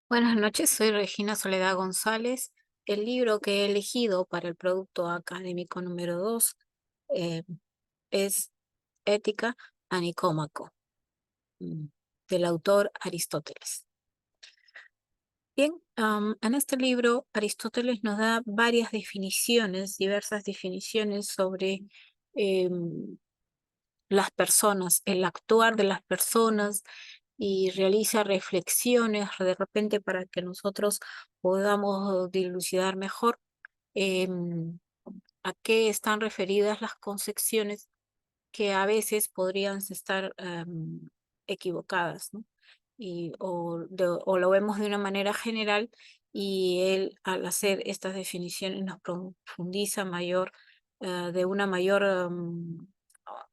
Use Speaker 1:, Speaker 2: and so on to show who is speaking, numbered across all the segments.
Speaker 1: Buenas noches, soy Regina Soledad González. El libro que he elegido para el producto académico número 2 eh, es Ética a Nicómaco, mm, del autor Aristóteles. Bien, en este libro Aristóteles nos da varias definiciones, diversas definiciones sobre em, las personas, el actuar de las personas y realiza reflexiones de repente para que nosotros podamos dilucidar mejor em, a qué están referidas las concepciones que a veces podrían estar equivocadas, ¿no? O lo vemos de una manera general y él al hacer estas definiciones nos profundiza de una mayor,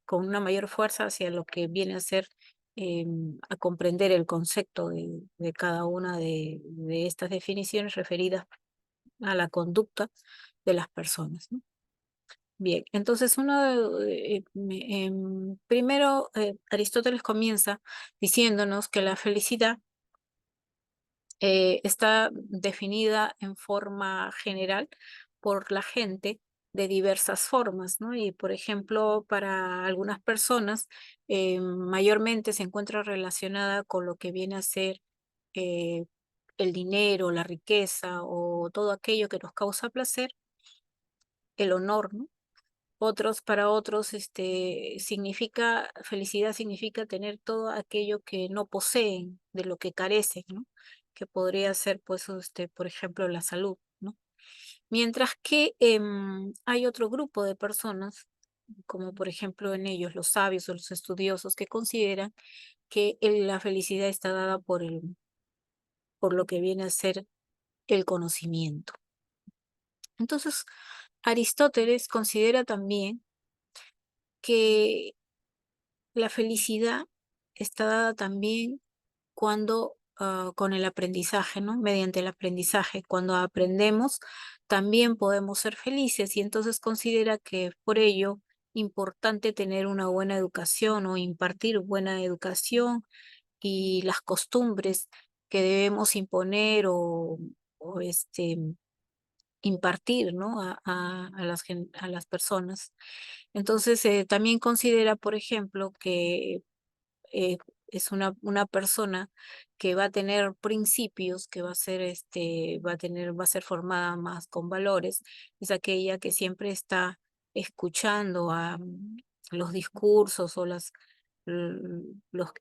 Speaker 1: con una mayor fuerza hacia lo que viene a ser a comprender el concepto de cada una de estas definiciones referidas a la conducta de las personas, ¿no? Bien, entonces primero Aristóteles comienza diciéndonos que la felicidad está definida en forma general por la gente de diversas formas, ¿no? Y por ejemplo, para algunas personas mayormente se encuentra relacionada con lo que viene a ser eh, el dinero, la riqueza o todo aquello que nos causa placer, el honor, ¿no? Para otros, felicidad significa tener todo aquello que no poseen, de lo que carecen, ¿no? Que podría ser, pues, por ejemplo, la salud, ¿no? Mientras que hay otro grupo de personas, como por ejemplo en ellos los sabios o los estudiosos, que consideran que la felicidad está dada por lo que viene a ser el conocimiento. Entonces, Aristóteles considera también que la felicidad está dada también con el aprendizaje, ¿no? Mediante el aprendizaje. Cuando aprendemos, también podemos ser felices y entonces considera que por ello importante tener una buena educación o impartir buena educación y las costumbres que debemos imponer o impartir, ¿no? A las personas. Entonces, también considera, por ejemplo, que eh, es una persona que va a tener principios, que va a ser, va a ser formada más con valores, es aquella que siempre está escuchando los discursos o los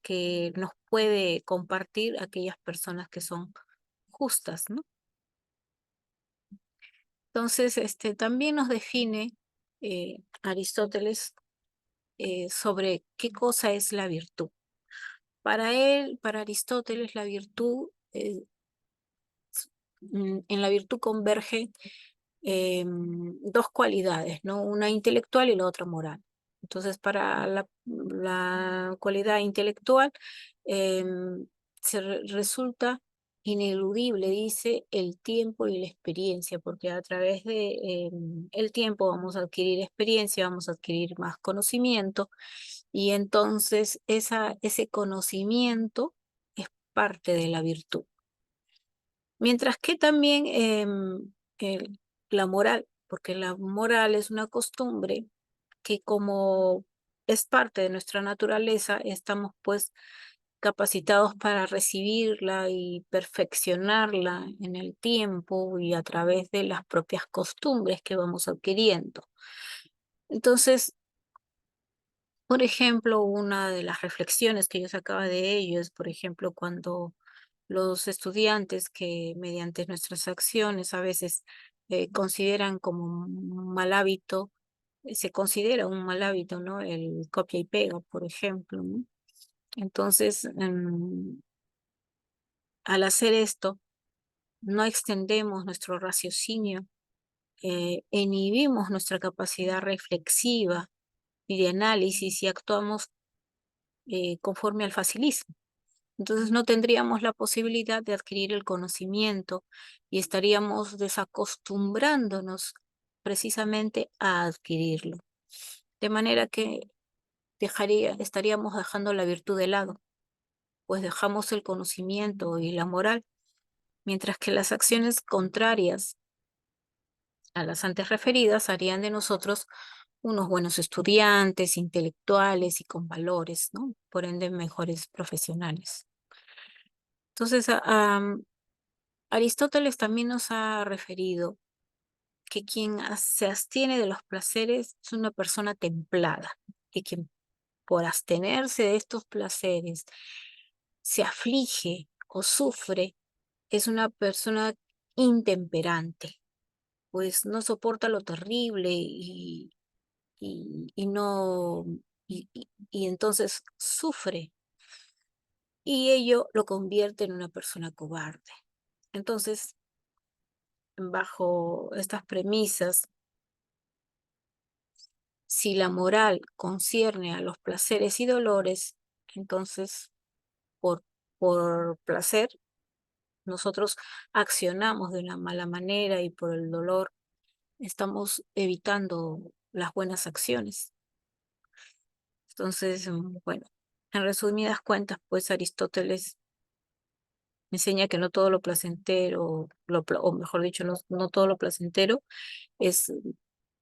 Speaker 1: que nos puede compartir aquellas personas que son justas, ¿no? Entonces, también nos define Aristóteles sobre qué cosa es la virtud. Para él, para Aristóteles, la virtud, en la virtud convergen dos cualidades, ¿no? Una intelectual y la otra moral. Entonces, para la cualidad intelectual, resulta ineludible, dice, el tiempo y la experiencia, porque a través de el tiempo vamos a adquirir experiencia, vamos a adquirir más conocimiento, y entonces ese conocimiento es parte de la virtud. Mientras que también la moral, porque la moral es una costumbre que como es parte de nuestra naturaleza, estamos pues capacitados para recibirla y perfeccionarla en el tiempo y a través de las propias costumbres que vamos adquiriendo. Entonces, por ejemplo, una de las reflexiones que yo sacaba de ello es, por ejemplo, cuando los estudiantes que mediante nuestras acciones a veces consideran como un mal hábito, se considera un mal hábito, ¿no? El copia y pega, por ejemplo, ¿no? Entonces, al hacer esto, no extendemos nuestro raciocinio, inhibimos nuestra capacidad reflexiva y de análisis y actuamos conforme al facilismo. Entonces no tendríamos la posibilidad de adquirir el conocimiento y estaríamos desacostumbrándonos precisamente a adquirirlo. De manera que estaríamos dejando la virtud de lado, pues dejamos el conocimiento y la moral mientras que las acciones contrarias a las antes referidas harían de nosotros unos buenos estudiantes, intelectuales y con valores, ¿no? Por ende, mejores profesionales. Entonces, Aristóteles también nos ha referido que quien se abstiene de los placeres es una persona templada, y quien por abstenerse de estos placeres se aflige o sufre es una persona intemperante, pues no soporta lo terrible y no, y entonces sufre y ello lo convierte en una persona cobarde. Entonces, bajo estas premisas, si la moral concierne a los placeres y dolores, entonces por, por placer nosotros accionamos de una mala manera y por el dolor estamos evitando las buenas acciones. Entonces, bueno, en resumidas cuentas, pues Aristóteles enseña que no todo lo placentero, o mejor dicho, no todo lo placentero es,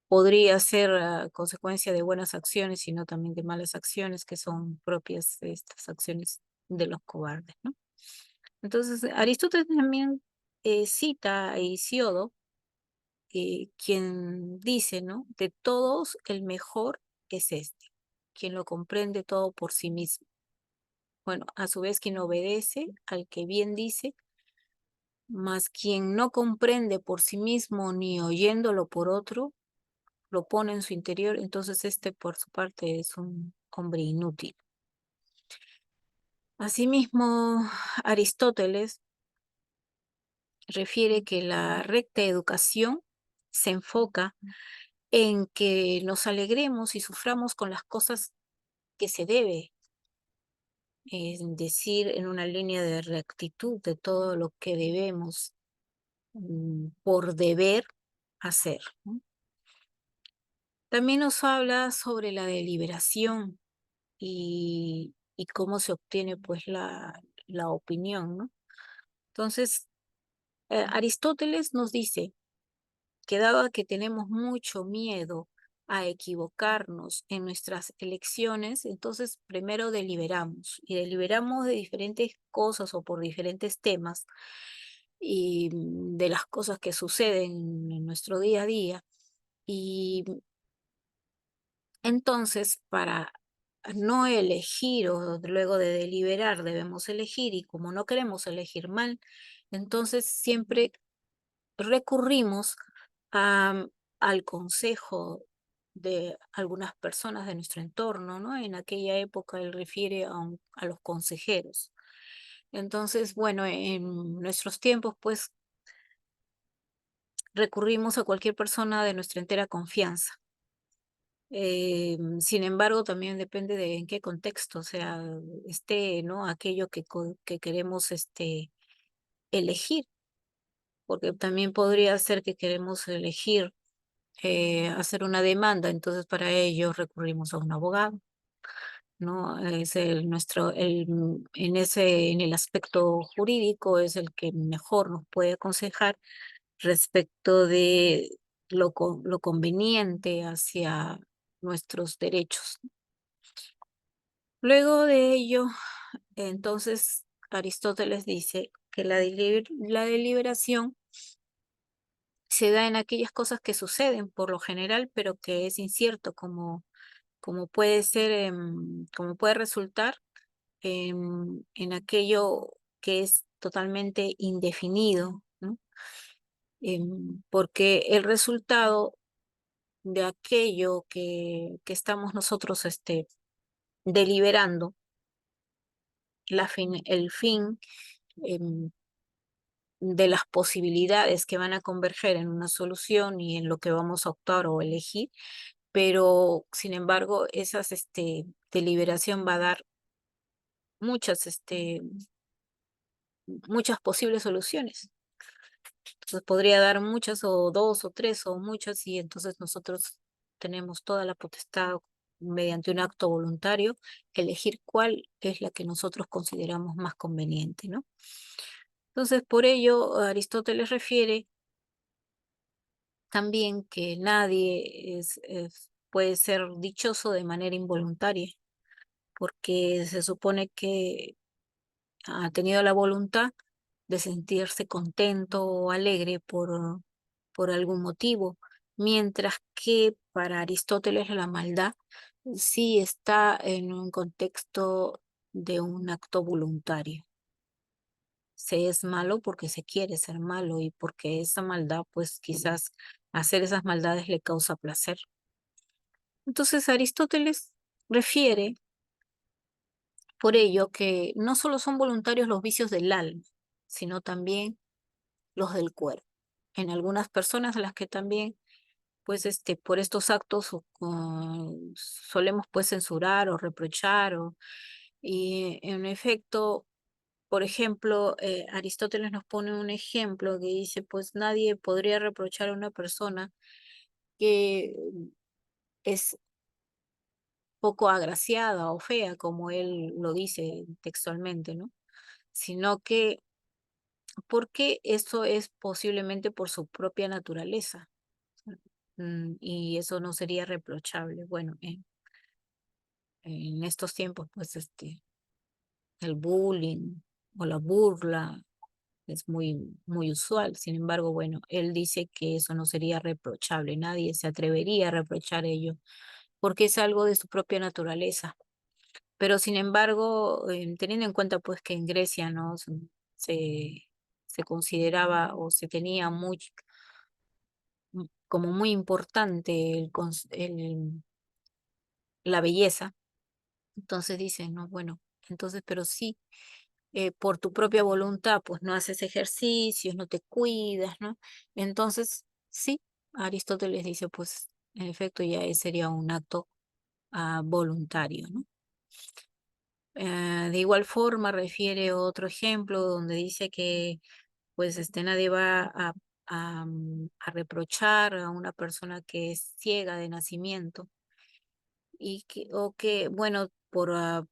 Speaker 1: podría ser consecuencia de buenas acciones, sino también de malas acciones que son propias de estas acciones de los cobardes, ¿no? Entonces, Aristóteles también cita a Hesíodo, quien dice, ¿no? De todos el mejor es este, quien lo comprende todo por sí mismo. Bueno, a su vez quien obedece al que bien dice, mas quien no comprende por sí mismo ni oyéndolo por otro, lo pone en su interior, entonces este por su parte es un hombre inútil. Asimismo, Aristóteles refiere que la recta educación se enfoca en que nos alegremos y suframos con las cosas que se debe, es decir, en una línea de rectitud de todo lo que debemos por deber hacer, ¿no? También nos habla sobre la deliberación y cómo se obtiene pues la opinión, ¿no? Entonces, Aristóteles nos dice que dado que tenemos mucho miedo a equivocarnos en nuestras elecciones, entonces primero deliberamos y deliberamos de diferentes cosas o por diferentes temas y de las cosas que suceden en nuestro día a día. Y entonces, para no elegir o luego de deliberar debemos elegir y como no queremos elegir mal, entonces siempre recurrimos a, al consejo de algunas personas de nuestro entorno, ¿no? En aquella época él refiere a los consejeros. Entonces, bueno, en nuestros tiempos, pues recurrimos a cualquier persona de nuestra entera confianza. Sin embargo, también depende de en qué contexto, o sea, ¿no? Aquello que queremos elegir, porque también podría ser que queremos elegir hacer una demanda, entonces para ello recurrimos a un abogado, ¿no? Es en el aspecto jurídico es el que mejor nos puede aconsejar respecto de lo conveniente hacia nuestros derechos. Luego de ello, entonces Aristóteles dice que la deliberación se da en aquellas cosas que suceden por lo general, pero que es incierto, como puede ser, como puede resultar en aquello que es totalmente indefinido, ¿no? Porque el resultado de aquello que estamos nosotros deliberando, el fin em, de las posibilidades que van a converger en una solución y en lo que vamos a optar o elegir, pero sin embargo, deliberación va a dar muchas, muchas posibles soluciones. Entonces podría dar muchas o dos o tres o muchas y entonces nosotros tenemos toda la potestad mediante un acto voluntario elegir cuál es la que nosotros consideramos más conveniente, ¿no? Entonces, por ello, Aristóteles refiere también que nadie puede ser dichoso de manera involuntaria, porque se supone que ha tenido la voluntad de sentirse contento o alegre por algún motivo, mientras que para Aristóteles la maldad sí está en un contexto de un acto voluntario. Se es malo porque se quiere ser malo y porque esa maldad, pues quizás hacer esas maldades le causa placer. Entonces Aristóteles refiere por ello que no solo son voluntarios los vicios del alma, sino también los del cuerpo. En algunas personas a las que también, pues, por estos actos solemos pues censurar o reprochar, y en efecto, por ejemplo, Aristóteles nos pone un ejemplo que dice, pues nadie podría reprochar a una persona que es poco agraciada o fea, como él lo dice textualmente, ¿no? Sino que porque eso es posiblemente por su propia naturaleza. Y eso no sería reprochable. Bueno, en estos tiempos, pues el bullying o la burla es muy, muy usual. Sin embargo, bueno, él dice que eso no sería reprochable. Nadie se atrevería a reprochar ello porque es algo de su propia naturaleza. Pero sin embargo, teniendo en cuenta pues que en Grecia, ¿no? Se, se consideraba o se tenía como muy importante la belleza. Entonces dicen, no, bueno, entonces, pero sí, por tu propia voluntad, pues no haces ejercicios, no te cuidas, ¿no? Entonces, sí, Aristóteles dice, pues en efecto ya sería un acto voluntario, ¿no? De igual forma, refiere otro ejemplo donde dice que pues nadie va a reprochar a una persona que es ciega de nacimiento o que, bueno, por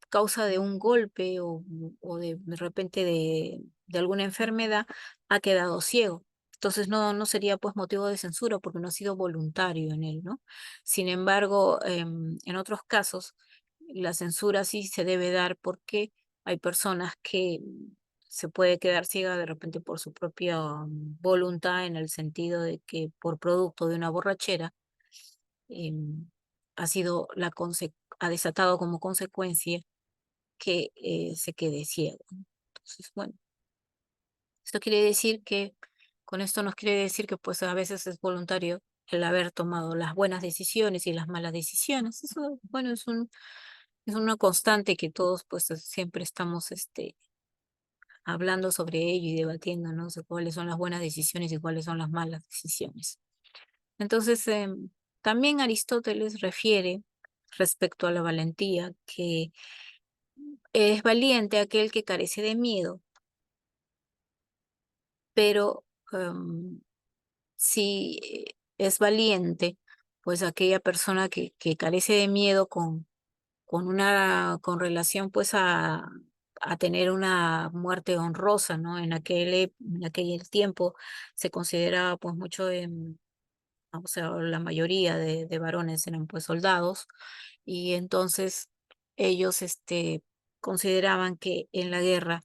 Speaker 1: causa de un golpe o de repente de alguna enfermedad, ha quedado ciego. Entonces no sería pues motivo de censura porque no ha sido voluntario en él, ¿no? Sin embargo, en otros casos, la censura sí se debe dar porque hay personas que se puede quedar ciega de repente por su propia voluntad en el sentido de que por producto de una borrachera em, ha sido ha desatado como consecuencia que se quede ciego, ¿no? Entonces, bueno, esto quiere decir que, con esto nos quiere decir que pues a veces es voluntario el haber tomado las buenas decisiones y las malas decisiones. Eso, bueno, es una constante que todos pues siempre estamos hablando sobre ello y debatiendo, ¿no? Sobre cuáles son las buenas decisiones y cuáles son las malas decisiones. Entonces, también Aristóteles refiere respecto a la valentía que es valiente aquel que carece de miedo, pero si es valiente, pues aquella persona que carece de miedo con relación pues a tener una muerte honrosa, ¿no? En aquel tiempo se consideraba pues mucho o sea, la mayoría de varones eran pues soldados y entonces ellos consideraban que en la guerra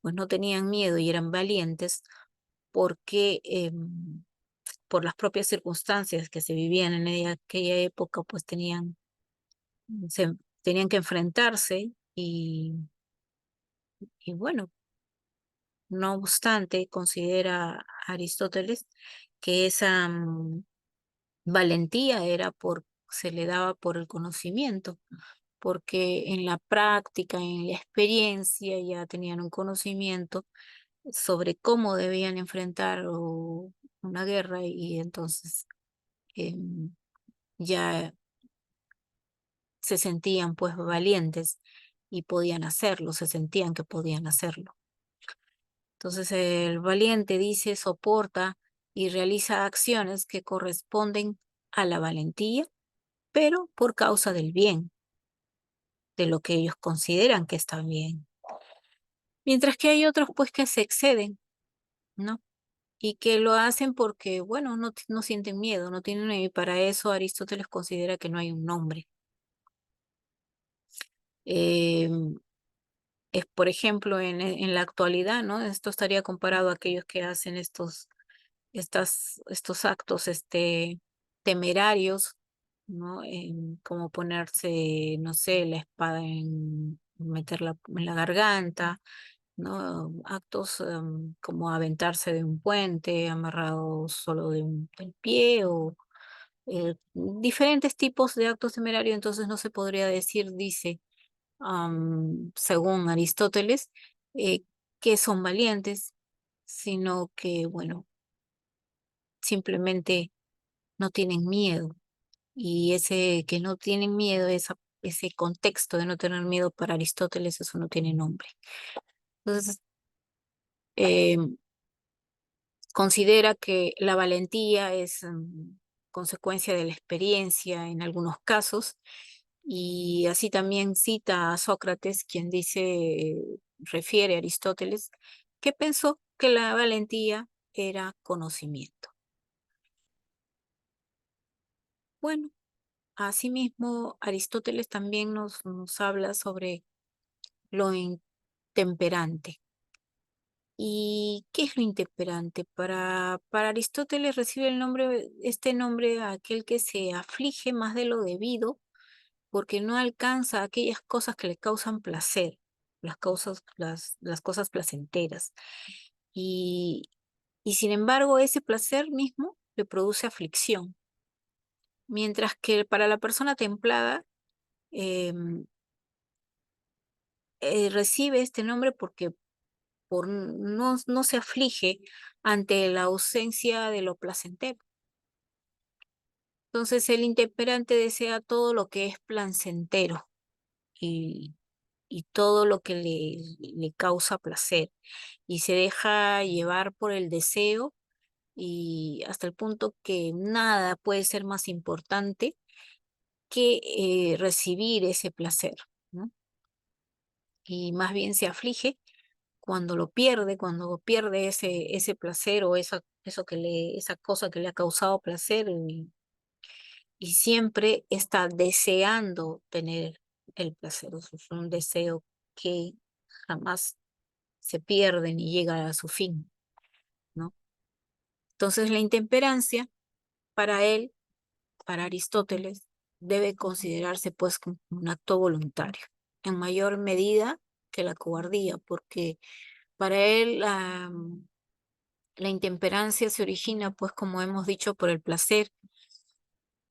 Speaker 1: pues no tenían miedo y eran valientes porque por las propias circunstancias que se vivían en aquella época pues tenían que enfrentarse y bueno, no obstante considera Aristóteles que esa valentía se le daba por el conocimiento, porque en la práctica, en la experiencia, ya tenían un conocimiento sobre cómo debían enfrentar una guerra y entonces em, ya se sentían pues valientes y podían hacerlo, se sentían que podían hacerlo. Entonces el valiente dice, soporta y realiza acciones que corresponden a la valentía, pero por causa del bien, de lo que ellos consideran que está bien. Mientras que hay otros pues que se exceden, ¿no? Y que lo hacen porque, bueno, no sienten miedo, no tienen, y para eso Aristóteles considera que no hay un nombre. Em, es, por ejemplo, en la actualidad, ¿no? Esto estaría comparado a aquellos que hacen estos actos, temerarios, ¿no? Como ponerse, no sé, la espada meterla en la garganta, ¿no? Actos como aventarse de un puente, amarrado solo del pie, o diferentes tipos de actos temerarios. Entonces no se podría decir, dice, según Aristóteles, eh, que son valientes, sino que, bueno, simplemente no tienen miedo. Y ese que no tienen miedo, ese contexto de no tener miedo para Aristóteles, eso no tiene nombre. Entonces, eh, considera que la valentía es consecuencia de la experiencia en algunos casos, y así también cita a Sócrates, quien dice, refiere a Aristóteles, que pensó que la valentía era conocimiento. Bueno, asimismo, Aristóteles también nos habla sobre lo intemperante. ¿Y qué es lo intemperante? Para Aristóteles recibe este nombre a aquel que se aflige más de lo debido porque no alcanza aquellas cosas que le causan placer, las cosas placenteras. Y, y sin embargo, ese placer mismo le produce aflicción. Mientras que para la persona templada em, recibe este nombre porque no se aflige ante la ausencia de lo placentero. Entonces el intemperante desea todo lo que es placentero y, y todo lo que le causa placer, y se deja llevar por el deseo, y hasta el punto que nada puede ser más importante que recibir ese placer, ¿no? Y más bien se aflige cuando pierde ese placer o esa cosa que le ha causado placer, y siempre está deseando tener el placer. O sea, es un deseo que jamás se pierde ni llega a su fin, ¿no? Entonces la intemperancia para él, para Aristóteles, debe considerarse pues como un acto voluntario, en mayor medida que la cobardía, porque para él la intemperancia se origina, pues como hemos dicho, por el placer,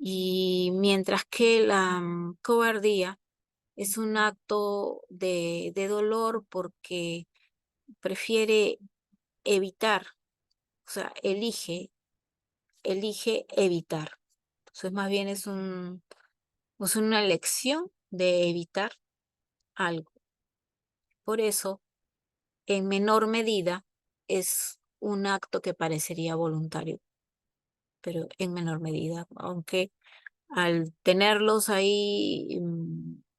Speaker 1: y mientras que la cobardía es un acto de dolor porque prefiere evitar, o sea, elige evitar. Entonces más bien es una elección de evitar algo. Por eso, en menor medida, es un acto que parecería voluntario, pero en menor medida, aunque al tenerlos ahí,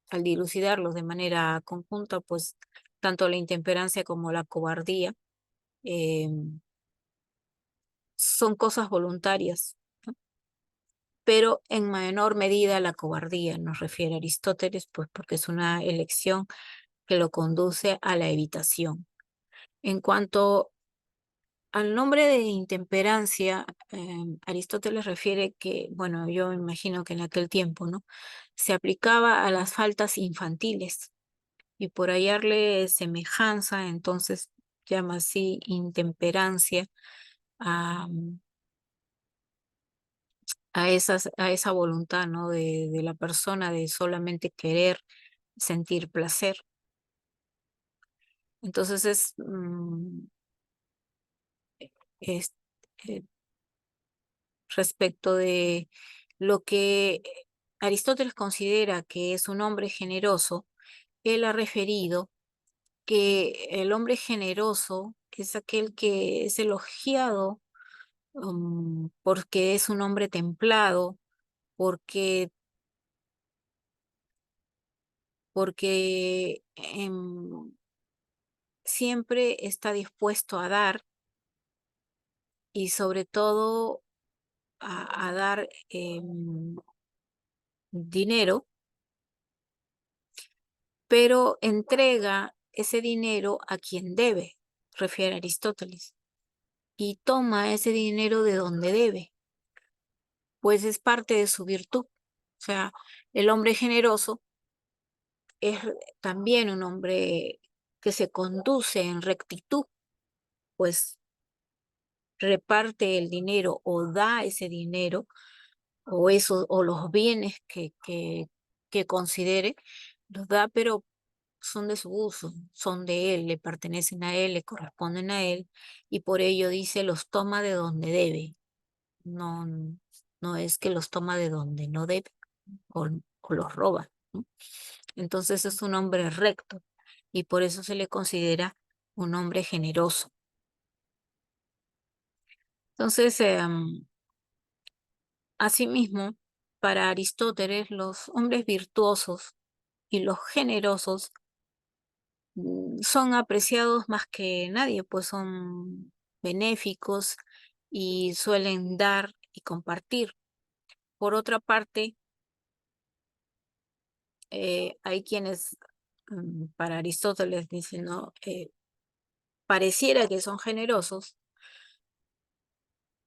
Speaker 1: al dilucidarlos de manera conjunta, pues tanto la intemperancia como la cobardía eh, son cosas voluntarias, ¿no? Pero en menor medida la cobardía, nos refiere Aristóteles, pues porque es una elección que lo conduce a la evitación. En cuanto al nombre de intemperancia, Aristóteles refiere que, bueno, yo imagino que en aquel tiempo, ¿no? Se aplicaba a las faltas infantiles, y por hallarle semejanza, entonces llama así intemperancia a, a esa voluntad, ¿no? De la persona de solamente querer sentir placer. Entonces es eh, respecto de lo que Aristóteles considera que es un hombre generoso. Él ha referido que el hombre generoso es aquel que es elogiado porque es un hombre templado, porque, porque siempre está dispuesto a dar y sobre todo a dar dinero, pero entrega ese dinero a quien debe, refiere Aristóteles, y toma ese dinero de donde debe, pues es parte de su virtud. O sea, el hombre generoso es también un hombre que se conduce en rectitud, pues reparte el dinero o da ese dinero o eso, o los bienes que considere, los da, pero son de su uso, son de él, le pertenecen a él, le corresponden a él, y por ello dice, los toma de donde debe. No, no es que los toma de donde no debe o los roba, ¿no? Entonces es un hombre recto y por eso se le considera un hombre generoso. Entonces, asimismo, para Aristóteles, los hombres virtuosos y los generosos son apreciados más que nadie, pues son benéficos y suelen dar y compartir. Por otra parte, hay quienes, para Aristóteles, dicen, ¿no? Pareciera que son generosos,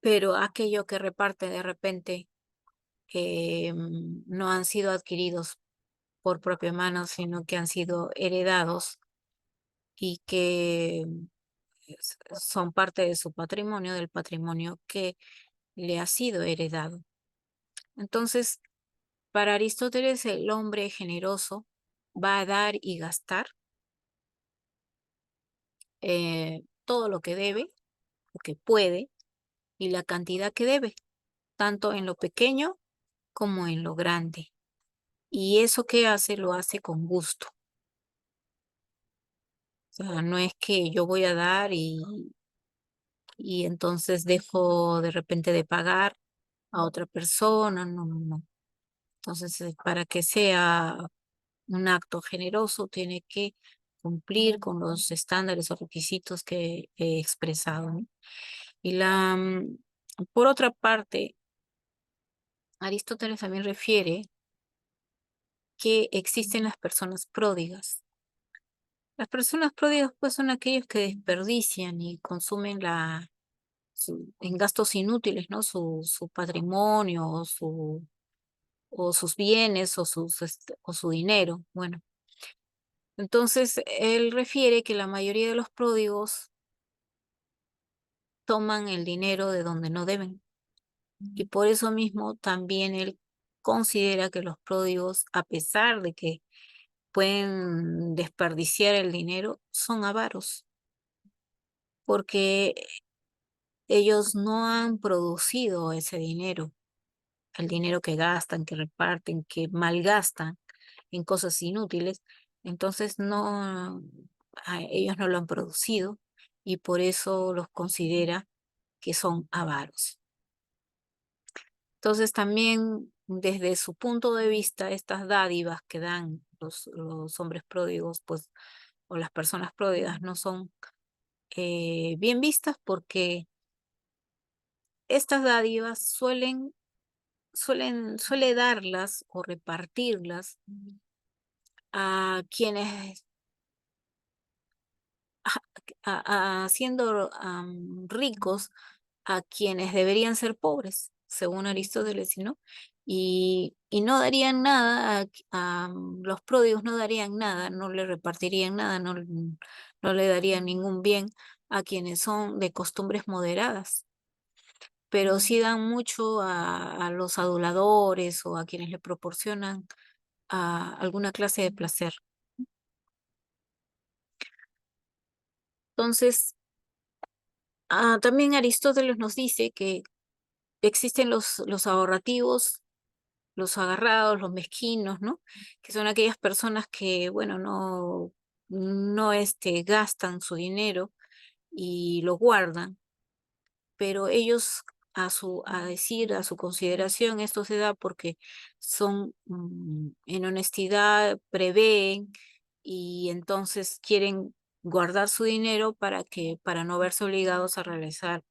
Speaker 1: pero aquello que reparte de repente no han sido adquiridos por propia mano, sino que han sido heredados y que son parte de su patrimonio, del patrimonio que le ha sido heredado. Entonces, para Aristóteles, el hombre generoso va a dar y gastar todo lo que debe, lo que puede y la cantidad que debe, tanto en lo pequeño como en lo grande. Y eso que hace, lo hace con gusto. O sea, no es que yo voy a dar y entonces dejo de repente de pagar a otra persona, no, no, no. Entonces, para que sea un acto generoso, tiene que cumplir con los estándares o requisitos que he expresado, ¿no? Y por otra parte, Aristóteles también refiere que existen las personas pródigas. Las personas pródigas, pues, son aquellos que desperdician y consumen en gastos inútiles, ¿no? Su patrimonio o sus bienes o su dinero. Bueno, entonces él refiere que la mayoría de los pródigos toman el dinero de donde no deben. Y por eso mismo también él considera que los pródigos, a pesar de que pueden desperdiciar el dinero, son avaros, porque ellos no han producido ese dinero, el dinero que gastan, que reparten, que malgastan en cosas inútiles. Entonces ellos no lo han producido y por eso los considera que son avaros. Entonces también desde su punto de vista, estas dádivas que dan los hombres pródigos, pues, o las personas pródigas no son bien vistas porque estas dádivas suele darlas o repartirlas a quienes, haciendo ricos a quienes deberían ser pobres, según Aristóteles, ¿no? Y no darían nada, los pródigos no darían nada, no le repartirían nada, no le darían ningún bien a quienes son de costumbres moderadas, pero sí dan mucho a los aduladores o a quienes le proporcionan alguna clase de placer. Entonces, también Aristóteles nos dice que existen los ahorrativos, los agarrados, los mezquinos, ¿no? Que son aquellas personas que, bueno, no gastan su dinero y lo guardan, pero ellos a su consideración, esto se da porque son en honestidad, prevén y entonces quieren guardar su dinero para no verse obligados a realizar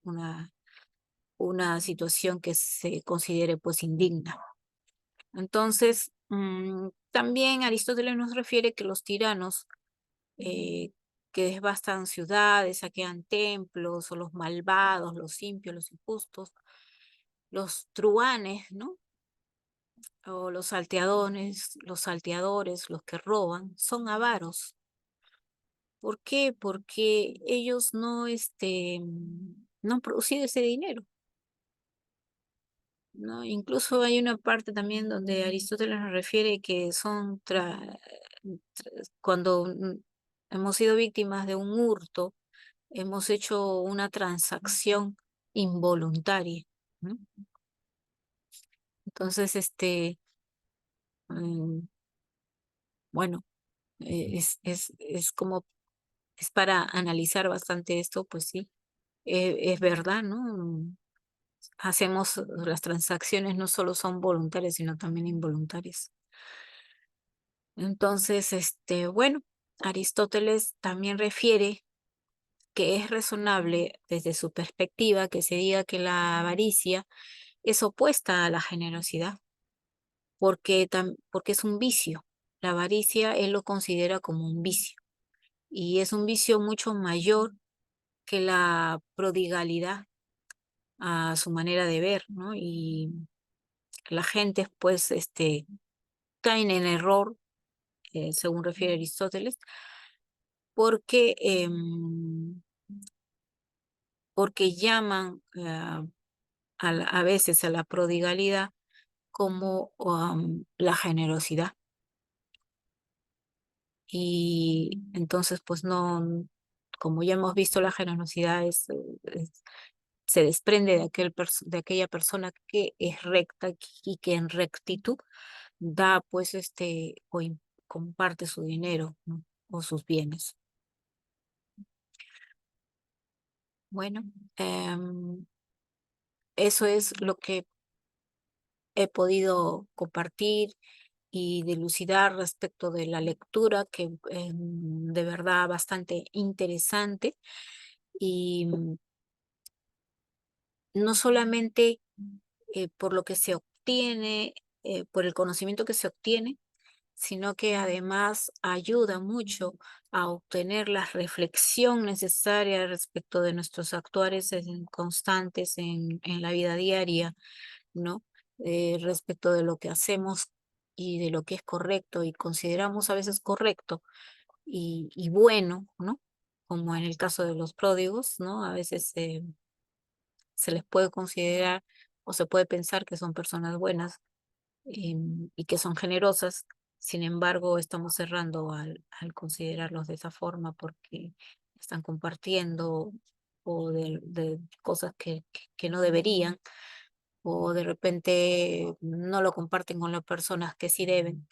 Speaker 1: una situación que se considere pues indigna. Entonces, también Aristóteles nos refiere que los tiranos eh, que devastan ciudades, saquean templos, o los malvados, los impios, los injustos, los truanes, ¿no? O los salteadores, los que roban, son avaros. ¿Por qué? Porque ellos no han producido ese dinero, ¿no? Incluso hay una parte también donde Aristóteles nos refiere que cuando hemos sido víctimas de un hurto, hemos hecho una transacción involuntaria, ¿no? Entonces, mm, bueno, es para analizar bastante esto, pues sí, es verdad, ¿no? Las transacciones no solo son voluntarias, sino también involuntarias. Entonces, bueno, Aristóteles también refiere que es razonable desde su perspectiva que se diga que la avaricia es opuesta a la generosidad, porque es un vicio. La avaricia él lo considera como un vicio y es un vicio mucho mayor que la prodigalidad a su manera de ver, ¿no? Y la gente, pues, caen en error, según refiere Aristóteles, porque, porque llaman a veces a la prodigalidad como la generosidad. Y entonces, pues no, como ya hemos visto, la generosidad se desprende de de aquella persona que es recta y que en rectitud da, pues, comparte su dinero, ¿no? O sus bienes. Bueno, eso es lo que he podido compartir y dilucidar respecto de la lectura, que de verdad bastante interesante. Y no solamente por lo que se obtiene, por el conocimiento que se obtiene, sino que además ayuda mucho a obtener la reflexión necesaria respecto de nuestros actuares constantes en la vida diaria, ¿no? Respecto de lo que hacemos y de lo que es correcto y consideramos a veces correcto y bueno, ¿no? Como en el caso de los pródigos, ¿no? A veces se les puede considerar o se puede pensar que son personas buenas y que son generosas. Sin embargo, estamos cerrando al considerarlos de esa forma porque están compartiendo o de cosas que no deberían, o de repente no lo comparten con las personas que sí deben.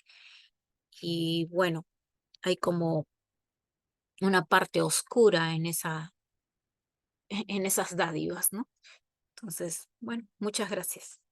Speaker 1: Y bueno, hay como una parte oscura en esas dádivas, ¿no? Entonces, bueno, muchas gracias.